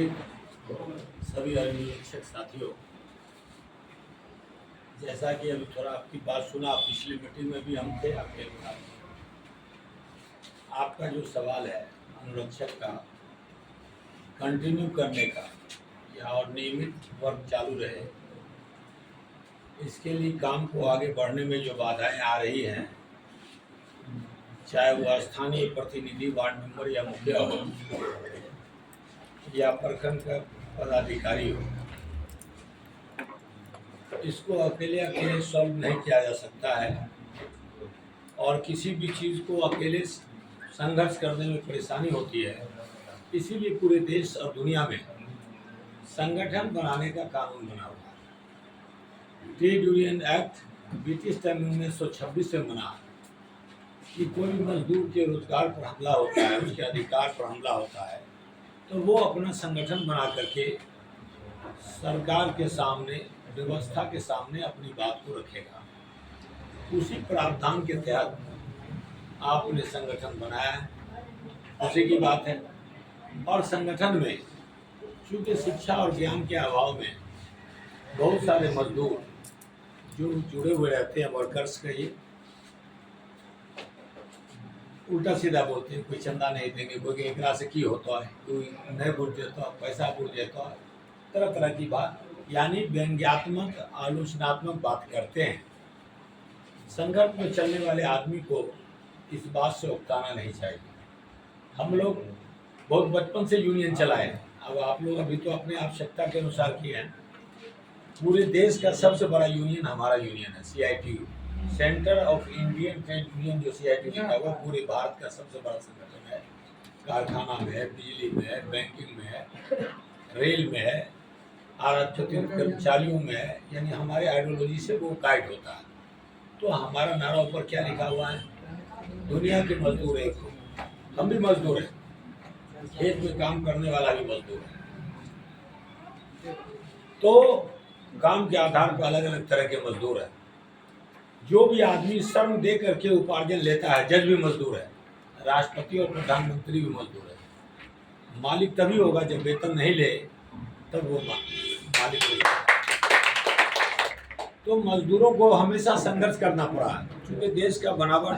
उपस्थित सभी अभिवेक्षक साथियों, जैसा कि अभी थोड़ा आपकी बात सुना, पिछली मीटिंग में भी हम थे आपके साथ। आपका जो सवाल है अनुरक्षक का कंटिन्यू करने का या और नियमित वर्क चालू रहे, इसके लिए काम को आगे बढ़ने में जो बाधाएं आ रही हैं, चाहे वो स्थानीय प्रतिनिधि, वार्ड मेंबर या मुखिया हो या प्रखंड का पदाधिकारी हो, इसको अकेले सॉल्व नहीं किया जा सकता है। और किसी भी चीज़ को अकेले संघर्ष करने में परेशानी होती है। इसीलिए पूरे देश और दुनिया में संगठन बनाने का कानून बना हुआ है। Trade union act British time 1926 में बना कि कोई भी मजदूर के रोजगार पर हमला होता है, उसके अधिकार पर हमला होता है, तो वो अपना संगठन बना करके सरकार के सामने, व्यवस्था के सामने अपनी बात को रखेगा। उसी प्रावधान के तहत आपने संगठन बनाया है, उसी की बात है। और संगठन में चूँकि शिक्षा और ज्ञान के अभाव में बहुत सारे मजदूर जो जुड़े हुए रहते हैं, वर्कर्स कहिए, उल्टा सीधा बोलते हैं, कोई चंदा नहीं देंगे, कोई एकरा से की होता है, कोई नहीं बुझ देता, पैसा बुझ देता है, तरह तरह की बात, यानी व्यंग्यात्मक आलोचनात्मक बात करते हैं। संघर्ष में चलने वाले आदमी को इस बात से उकताना नहीं चाहिए। हम लोग बहुत बचपन से यूनियन चलाए हैं, अब आप लोग अभी तो अपने आवश्यकता के अनुसार किए हैं। पूरे देश का सबसे बड़ा यूनियन हमारा यूनियन है, CITU, centre of Indian trade union, जो CITU है वो पूरे भारत का सबसे बड़ा संगठन है। कारखाना में है, बिजली में है, बैंकिंग में है, रेल में है, आरक्षित कर्मचारियों में है, यानी हमारे आइडियोलॉजी से वो गाइड होता है। तो हमारा नारा ऊपर क्या लिखा हुआ है? दुनिया के मजदूर एक हो। हम भी मजदूर हैं, खेत में काम करने वाला भी मजदूर है। तो काम के आधार पर अलग अलग तरह के मजदूर हैं। जो भी आदमी श्रम दे करके उपार्जन लेता है, जज भी मजदूर है, राष्ट्रपति और प्रधानमंत्री भी मजदूर है। मालिक तभी होगा जब वेतन नहीं ले, तब वो मालिक होगा। तो मजदूरों को हमेशा संघर्ष करना पड़ा है, क्योंकि देश का बनावट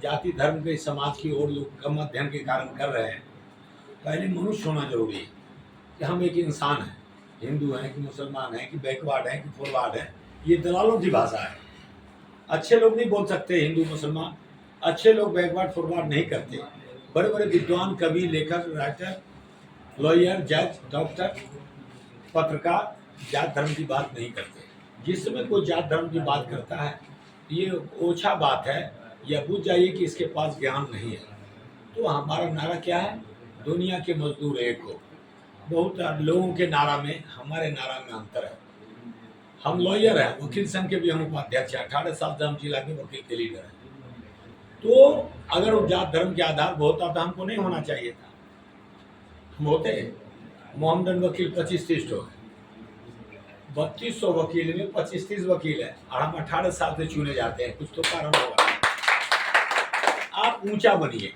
जाति धर्म के समाज की ओर लोग कम अध्ययन के कारण कर रहे हैं। पहले मनुष्य होना जरूरी है कि हम एक इंसान हैं, हिंदू हैं कि मुसलमान हैं कि बैकवर्ड हैं कि फॉरवर्ड हैं, ये दलालों की भाषा है। अच्छे लोग नहीं बोल सकते हिंदू मुसलमान, अच्छे लोग बैकवर्ड फॉरवर्ड नहीं करते। बड़े बड़े विद्वान, कवि, लेखक, राइटर, लॉयर, जज, डॉक्टर, पत्रकार जात धर्म की बात नहीं करते। जिस समय कोई जात धर्म की बात करता है, ये ओछा बात है, या बुझ जाइए कि इसके पास ज्ञान नहीं है। तो हमारा नारा क्या है? दुनिया के मजदूर एक हो। बहुत लोगों के नारा में हमारे नारा में अंतर है। हम लॉयर हैं, वकील संघ के भी हम उपाध्यक्ष हैं, 18 साल से हम जिला के वकील के लीडर हैं। तो अगर वो जात धर्म के आधार पर होता तो हमको नहीं होना चाहिए था। हम होते मोहम्मदन वकील 25-30 हो, 3200 वकील में 25-30 वकील है, और हम 18 साल से चुने जाते हैं। कुछ तो कारण होगा। आप ऊंचा बनिए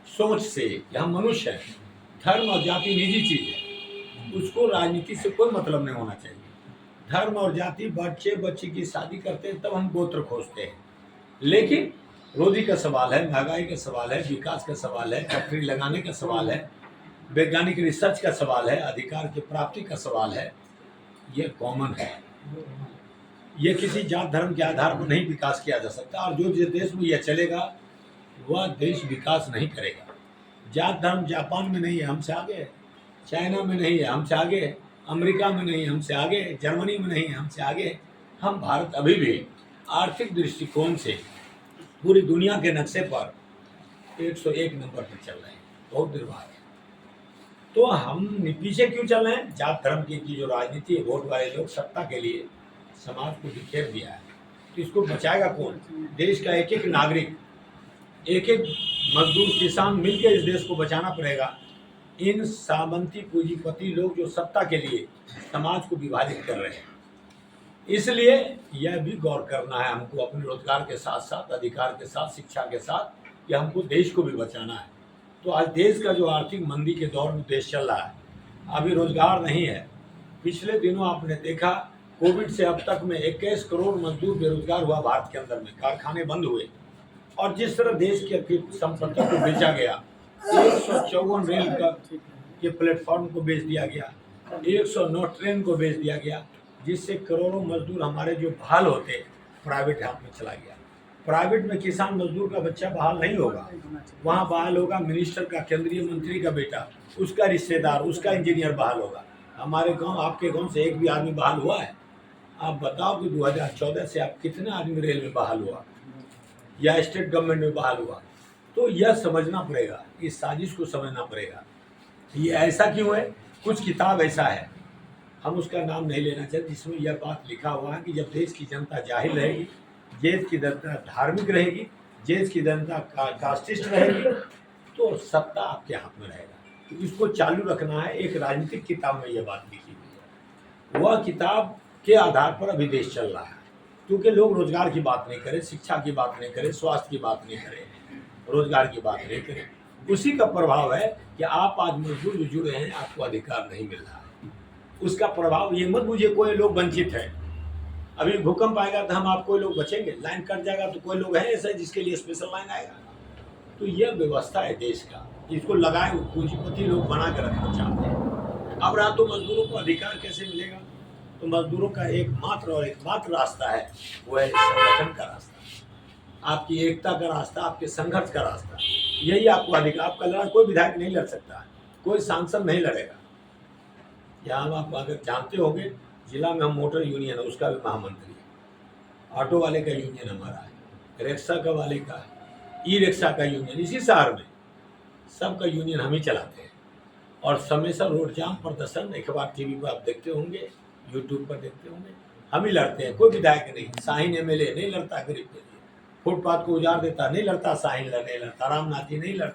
सोच से कि हम मनुष्य हैं। धर्म और जाति निजी चीज है, उसको राजनीति से कोई मतलब नहीं होना चाहिए। धर्म और जाति, बच्चे की शादी करते हैं तब हम गोत्र खोजते हैं, लेकिन रोजी का सवाल है, महंगाई का सवाल है, विकास का सवाल है, फैक्ट्री लगाने का सवाल है, वैज्ञानिक रिसर्च का सवाल है, अधिकार की प्राप्ति का सवाल है, ये कॉमन है। ये किसी जात धर्म के आधार पर नहीं विकास किया जा सकता। और जो जिस देश में यह चलेगा वह देश विकास नहीं करेगा। जात धर्म जापान में नहीं है, हमसे आगे है। चाइना में नहीं है, हमसे आगे है। अमेरिका में नहीं है, हमसे आगे है। जर्मनी में नहीं है, हमसे आगे है। हम भारत अभी भी आर्थिक दृष्टिकोण से पूरी दुनिया के नक्शे पर 101 नंबर पर चल रहे हैं, बहुत दुर्भाग्य है। तो हम पीछे क्यों चल रहे हैं? जात धर्म की जो राजनीति है, वोट वाले लोग सत्ता के लिए समाज को बिखेर दिया है। तो इसको बचाएगा कौन? देश का एक एक नागरिक, एक एक मजदूर, किसान मिलकर इस देश को बचाना पड़ेगा। इन सामंती पूंजीपति लोग जो सत्ता के लिए समाज को विभाजित कर रहे हैं, इसलिए यह भी गौर करना है हमको अपने रोजगार के साथ साथ, अधिकार के साथ, शिक्षा के साथ, कि हमको देश को भी बचाना है। तो आज देश का जो आर्थिक मंदी के दौर में देश चल रहा है, अभी रोजगार नहीं है। पिछले दिनों आपने देखा कोविड से अब तक में 21 करोड़ मजदूर बेरोजगार हुआ भारत के अंदर में, कारखाने बंद हुए। और जिस तरह देश की संपत्ति को बेचा गया, 154 रेल के प्लेटफॉर्म को बेच दिया गया, 109 ट्रेन को बेच दिया गया, जिससे करोड़ों मजदूर हमारे जो बहाल होते प्राइवेट हाथ में चला गया। प्राइवेट में किसान मजदूर का बच्चा बहाल नहीं होगा, वहाँ बहाल होगा मिनिस्टर का, केंद्रीय मंत्री का बेटा, उसका रिश्तेदार, उसका इंजीनियर बहाल होगा। हमारे गांव, आपके गांव से एक भी आदमी बहाल हुआ है? आप बताओ कि 2014 से आप कितने आदमी रेल में बहाल हुआ या स्टेट गवर्नमेंट में बहाल हुआ? तो यह समझना पड़ेगा, इस साजिश को समझना पड़ेगा। ये ऐसा क्यों है? कुछ किताब ऐसा है, हम उसका नाम नहीं लेना चाहते, जिसमें यह बात लिखा हुआ है कि जब देश की जनता जाहिल रहेगी, देश की जनता धार्मिक रहेगी, देश की जनता कास्टिस्ट रहेगी, तो सत्ता आपके हाथ में रहेगा। तो इसको चालू रखना है। एक राजनीतिक किताब में यह बात लिखी हुई है, वह किताब के आधार पर अभी देश चल रहा है। क्योंकि लोग रोजगार की बात नहीं करें, शिक्षा की बात नहीं करें, स्वास्थ्य की बात नहीं करें, रोजगार की बात नहीं करें। उसी का प्रभाव है कि आप आज मजदूर जो जुड़े हैं, आपको अधिकार नहीं मिल रहा है। उसका प्रभाव ये मत बुझिए कोई लोग वंचित है। अभी भूकंप आएगा तो हम आप कोई लोग बचेंगे, लाइन कट जाएगा तो कोई लोग हैं ऐसे जिसके लिए स्पेशल लाइन आएगा। तो यह व्यवस्था है देश का, इसको लगाए पूंजीपति लोग बना के रखना चाहते हैं। अब रहा तो मजदूरों को अधिकार कैसे मिलेगा? तो मजदूरों का एकमात्र रास्ता है, वो है संगठन का रास्ता, आपकी एकता का रास्ता, आपके संघर्ष का रास्ता। यही आपको अधिकार। आपका लड़ा कोई विधायक नहीं लड़ सकता, कोई सांसद नहीं लड़ेगा। यहाँ आप अगर जानते होंगे, जिला में हम मोटर यूनियन है, उसका भी महामंत्री है, ऑटो वाले का यूनियन हमारा है, रिक्शा का वाले का, ई रिक्शा का यूनियन, इसी शहर में सबका यूनियन हम ही चलाते हैं। और हमेशा रोड जाम प्रदर्शन अखबार टीवी पर आप देखते होंगे, यूट्यूब पर देखते होंगे, हम ही लड़ते हैं। कोई विधायक नहीं, शाहीन एमएलए नहीं लड़ता गरीब के लिए, फुटपाथ को उजाड़ देता नहीं लड़ता, शाहीन नहीं लड़ता, रामनाथ जी नहीं लड़ता।